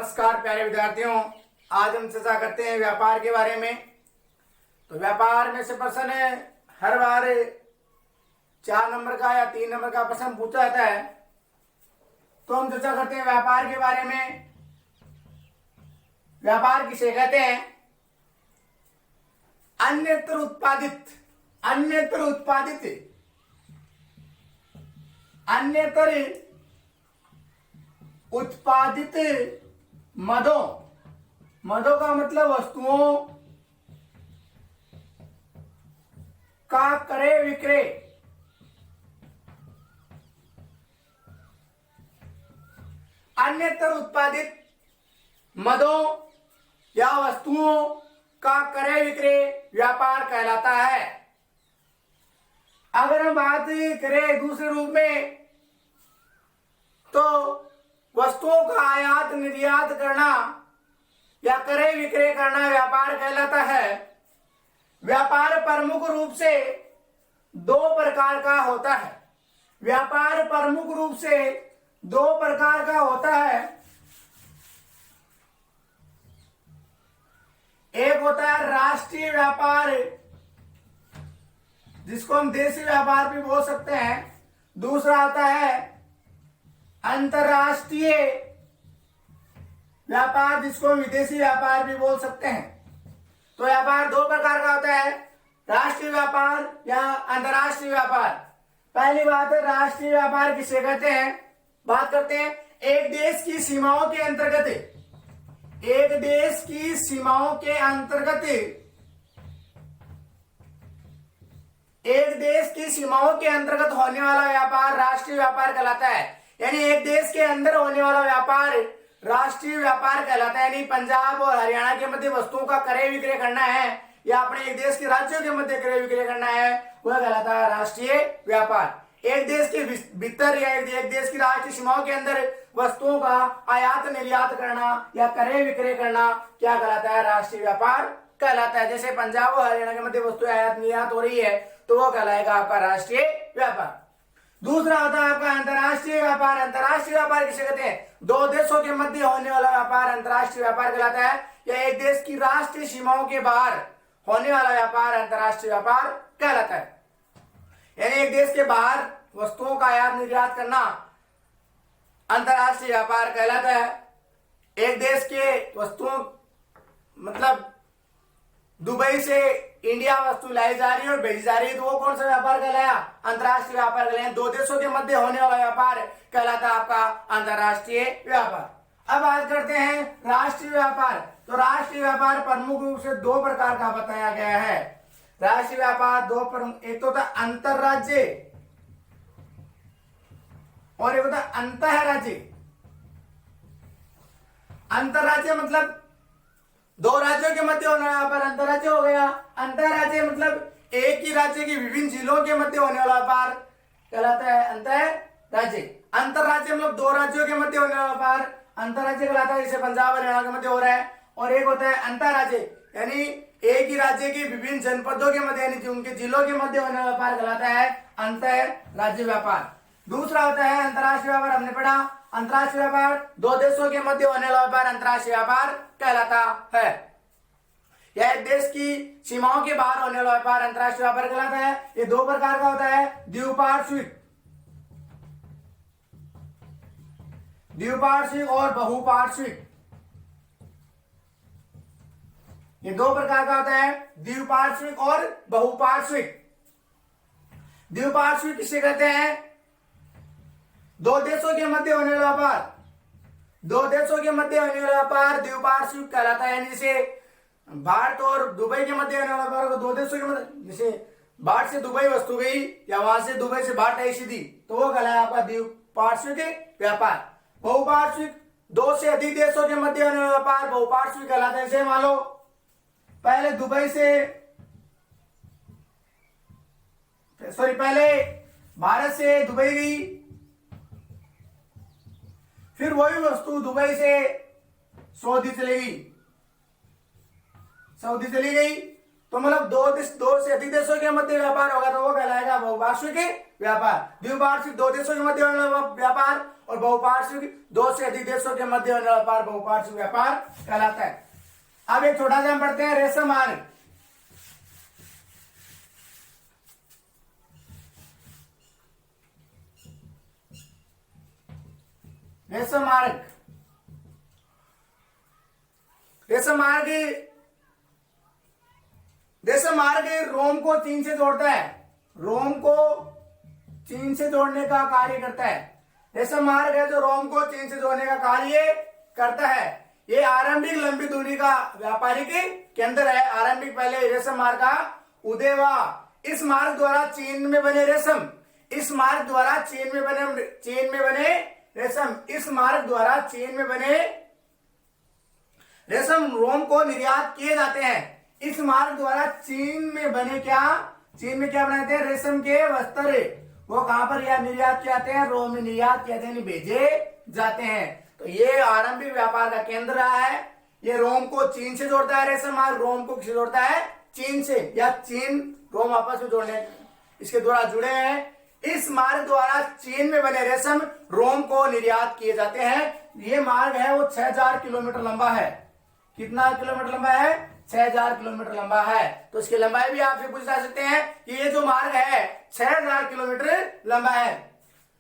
नमस्कार प्यारे विद्यार्थियों, आज हम चर्चा करते हैं व्यापार के बारे में। तो व्यापार में से प्रश्न है, हर बार 4 नंबर का या 3 नंबर का प्रश्न पूछा जाता है। तो हम चर्चा करते हैं व्यापार के बारे में। व्यापार किसे कहते हैं? अन्यत्र उत्पादित मदों का मतलब वस्तुओं का क्रय विक्रय। अन्यत्र उत्पादित मदों या वस्तुओं का क्रय विक्रय व्यापार कहलाता है। अगर हम बात करें दूसरे रूप में, तो वस्तुओं का आयात निर्यात करना या क्रय विक्रय करना व्यापार कहलाता है। व्यापार प्रमुख रूप से 2 प्रकार का होता है। व्यापार प्रमुख रूप से 2 प्रकार का होता है। एक होता है राष्ट्रीय व्यापार, जिसको हम देशी व्यापार भी बोल सकते हैं। दूसरा आता है अंतरराष्ट्रीय व्यापार, जिसको हम विदेशी व्यापार भी बोल सकते हैं। तो व्यापार 2 प्रकार का होता है, राष्ट्रीय व्यापार या अंतरराष्ट्रीय व्यापार। पहली बात है राष्ट्रीय व्यापार किसे कहते हैं। बात करते हैं एक देश की सीमाओं के अंतर्गत, होने वाला व्यापार राष्ट्रीय व्यापार कहलाता है। यानी एक देश के अंदर होने वाला व्यापार राष्ट्रीय व्यापार कहलाता है। यानी पंजाब और हरियाणा के मध्य वस्तुओं का क्रय विक्रय करना है या अपने एक देश के राज्यों के मध्य क्रय विक्रय करना है, वह कहलाता है राष्ट्रीय व्यापार। एक देश के भीतर या एक देश की राष्ट्रीय सीमाओं के अंदर वस्तुओं का आयात निर्यात करना या क्रय विक्रय करना क्या कहलाता है? राष्ट्रीय व्यापार कहलाता है। जैसे पंजाब और हरियाणा के मध्य वस्तु आयात निर्यात हो रही है, तो वो कहलाएगा आपका राष्ट्रीय व्यापार। दूसरा होता है आपका अंतरराष्ट्रीय व्यापार। अंतरराष्ट्रीय व्यापार किसे कहते हैं? 2 देशों के मध्य होने वाला व्यापार अंतरराष्ट्रीय व्यापार कहलाता है। या एक देश की राष्ट्रीय सीमाओं के बाहर होने वाला व्यापार अंतरराष्ट्रीय व्यापार कहलाता है। यानी एक देश के बाहर वस्तुओं का आयात निर्यात करना अंतरराष्ट्रीय व्यापार कहलाता है। एक देश के वस्तुओं मतलब दुबई से इंडिया वस्तु लाई जा रही है और भेजी जा रही है, तो वो कौन सा व्यापार कहलाया? अंतरराष्ट्रीय व्यापार कहलाया। 2 देशों के मध्य होने वाला व्यापार कहलाता है आपका अंतरराष्ट्रीय व्यापार। अब बात करते हैं राष्ट्रीय व्यापार। तो राष्ट्रीय व्यापार प्रमुख रूप से 2 प्रकार का बताया गया है। राष्ट्रीय व्यापार 2 प्रमुख, एक तो होता है अंतरराज्य और एक होता है अंतःराज्य। अंतरराज्य मतलब 2 राज्यों के मध्य होने वाला व्यापार अंतरराज्य हो गया। अंतरराज्य मतलब एक ही राज्य की विभिन्न जिलों के मध्य होने वाला व्यापार कहलाता है अंतरराज्य। अंतरराज्य मतलब 2 राज्यों के मध्य होने वाला व्यापार अंतरराज्य कहलाता है, जैसे पंजाब और हरियाणा के मध्य हो रहा है। और एक होता है अंतरराज्य, यानी एक ही राज्य की विभिन्न जनपदों के मध्य यानी उनके जिलों के मध्य होने वाला व्यापार कहलाता है अंतरराज्य व्यापार। दूसरा होता है अंतरराष्ट्रीय व्यापार। हमने पढ़ा अंतरराष्ट्रीय व्यापार 2 देशों के मध्य होने वाला व्यापार अंतरराष्ट्रीय व्यापार कहलाता है। यह एक देश की सीमाओं के बाहर होने वाला व्यापार अंतरराष्ट्रीय व्यापार कहलाता है। ये 2 प्रकार का होता है, द्विपार्श्विक और बहुपार्श्विक। ये 2 प्रकार का होता है, द्विपार्श्विक और बहुपार्श्विक। द्विपार्श्विक किसे कहते हैं? 2 देशों के मध्य होने वाला व्यापार, 2 देशों के मध्य होने वाला व्यापार द्विपार्श्विक कहलाता है। यानी जैसे भारत और दुबई के मध्य होने वाला व्यापार को 2 देशों के मध्य, जैसे भारत से दुबई वस्तु गई या वहां से दुबई से भारत आई सीधी, तो वो कहलाया आपका द्विपार्श्विक व्यापार। बहुपार्श्विक 2 से अधिक देशों के मध्य होने वाला व्यापार बहुपार्श्विक कहलाता है। जैसे मान लो पहले भारत से दुबई गई, फिर वही वस्तु दुबई से सऊदी चली गई, तो मतलब 2 से अधिक देशों के मध्य व्यापार होगा, तो वो कहलाएगा बहुपार्श्विक व्यापार। द्विपार्श्विक दो देशों के मध्य होने वाला व्यापार और बहुपार्श्विक दो से अधिक देशों के मध्य होने वाला व्यापार बहुपार्श्विक व्यापार कहलाता है। अब एक छोटा सा हम पढ़ते हैं रेशम मार्ग। रेशम मार्ग, रेशम मार्ग, रेशम मार्ग रोम को चीन से जोड़ता है, रोम को चीन से जोड़ने का कार्य करता है। रेशम मार्ग है जो रोम को चीन से जोड़ने का कार्य करता है। ये आरंभिक लंबी दूरी का व्यापारिक केंद्र है। आरंभिक पहले रेशम मार्ग का उदय हुआ। इस मार्ग द्वारा चीन में बने रेशम, इस मार्ग द्वारा चीन में बने रेशम, इस मार्ग द्वारा चीन में बने रेशम रोम को निर्यात किए जाते हैं। इस मार्ग द्वारा चीन में बने चीन में क्या बनाते हैं? रेशम के वस्त्र। वो कहां पर निर्यात किए जाते हैं? रोम में निर्यात किए जाते हैं, भेजे जाते हैं। तो ये आरंभिक व्यापार का केंद्र रहा है। ये रोम को चीन से जोड़ता है। रेशम मार्ग रोम को किससे जोड़ता है? चीन से, या चीन रोम आपस में जोड़ने इसके द्वारा जुड़े हैं। इस मार्ग द्वारा चीन में बने रेशम रोम को निर्यात किए जाते हैं। ये मार्ग है वो 6000 किलोमीटर लंबा है। कितना किलोमीटर लंबा है? 6000 किलोमीटर लंबा है। तो इसकी लंबाई भी आपसे पूछ जा सकते हैं कि ये जो मार्ग है 6000 किलोमीटर लंबा है।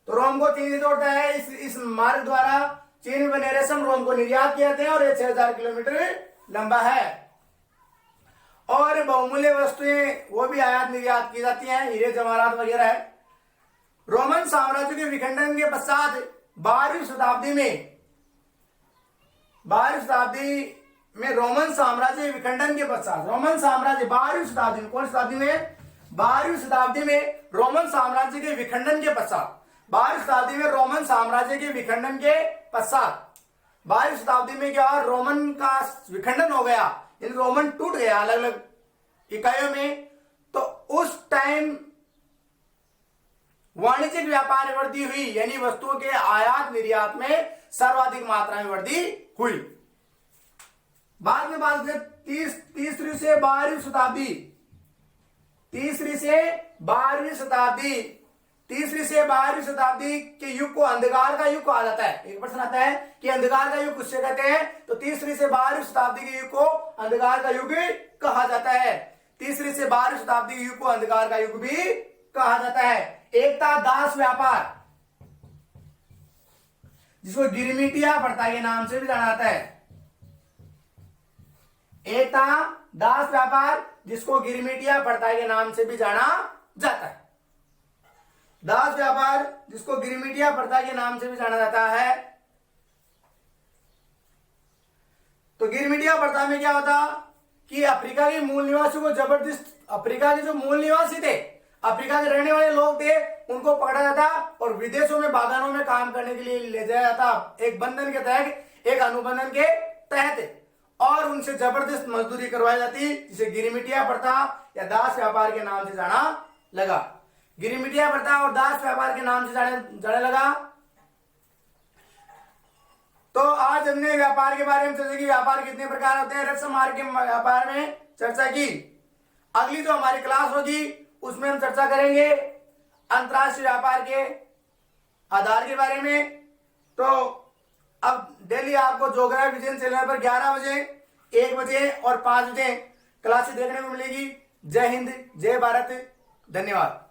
तो रोम को चीन से जोड़ता है। इस मार्ग द्वारा चीन में बने रेशम रोम को निर्यात किए जाते हैं और ये 6000 किलोमीटर लंबा है। और बहुमूल्य वस्तुएं वो भी आयात निर्यात की जाती हैं, हीरे जवाहरात वगैरह है। रोमन साम्राज्य के विखंडन के पश्चात 12वीं शताब्दी में रोमन साम्राज्य विखंडन के पश्चात, रोमन साम्राज्य 12वीं शताब्दी में, कौन शताब्दी में? 12वीं शताब्दी में रोमन साम्राज्य के विखंडन के पश्चात, 12वीं शताब्दी में रोमन साम्राज्य के विखंडन के पश्चात, 12वीं शताब्दी में क्या? रोमन का विखंडन हो गया, रोमन टूट गया अलग अलग इकाइयों में। तो उस टाइम वाणिज्यिक व्यापार में वृद्धि हुई, यानी वस्तुओं के आयात निर्यात में सर्वाधिक मात्रा में वृद्धि हुई। बाद में बात करें तीसरी से 12वीं शताब्दी, तीसरी से 12वीं शताब्दी के युग को अंधकार का युग कहा जाता है। एक प्रश्न आता है कि अंधकार का युग किससे कहते हैं? तो तीसरी से 12वीं शताब्दी के युग को अंधकार का युग कहा जाता है। तीसरी से 12वीं शताब्दी के युग को अंधकार का युग भी कहा जाता है। एक था दास व्यापार, जिसको गिरमिटिया प्रथा के नाम से भी जाना जाता है। एक था दास व्यापार, जिसको गिरमिटिया प्रथा के नाम से भी जाना जाता है। दास व्यापार, जिसको गिरमिटिया प्रथा के नाम से भी जाना जाता है। तो गिरमिटिया प्रथा में क्या होता कि अफ्रीका के मूल निवासियों को जबरदस्त, अफ्रीका के जो मूल निवासी थे, अफ्रीका के रहने वाले लोग थे, उनको पकड़ा जाता और विदेशों में बागानों में काम करने के लिए ले जाया जाता, एक बंधन के तहत, एक अनुबंधन के तहत, और उनसे जबरदस्त मजदूरी करवाई जाती, जिसे गिरमिटिया प्रथा या दास व्यापार के नाम से जाना लगा। गिरमिटिया प्रथा और दास व्यापार के नाम से जाने लगा। तो आज हमने व्यापार के बारे में चर्चा की, व्यापार कितने प्रकार होते हैं, रेशम मार्ग के व्यापार में चर्चा की। अगली जो हमारी क्लास होगी उसमें हम चर्चा करेंगे अंतरराष्ट्रीय व्यापार के आधार के बारे में। तो अब डेली आपको ज्योग्राफी विजन चैनल पर 11 बजे, 1 बजे और 5 बजे क्लासेस देखने को मिलेगी। जय हिंद, जय भारत, धन्यवाद।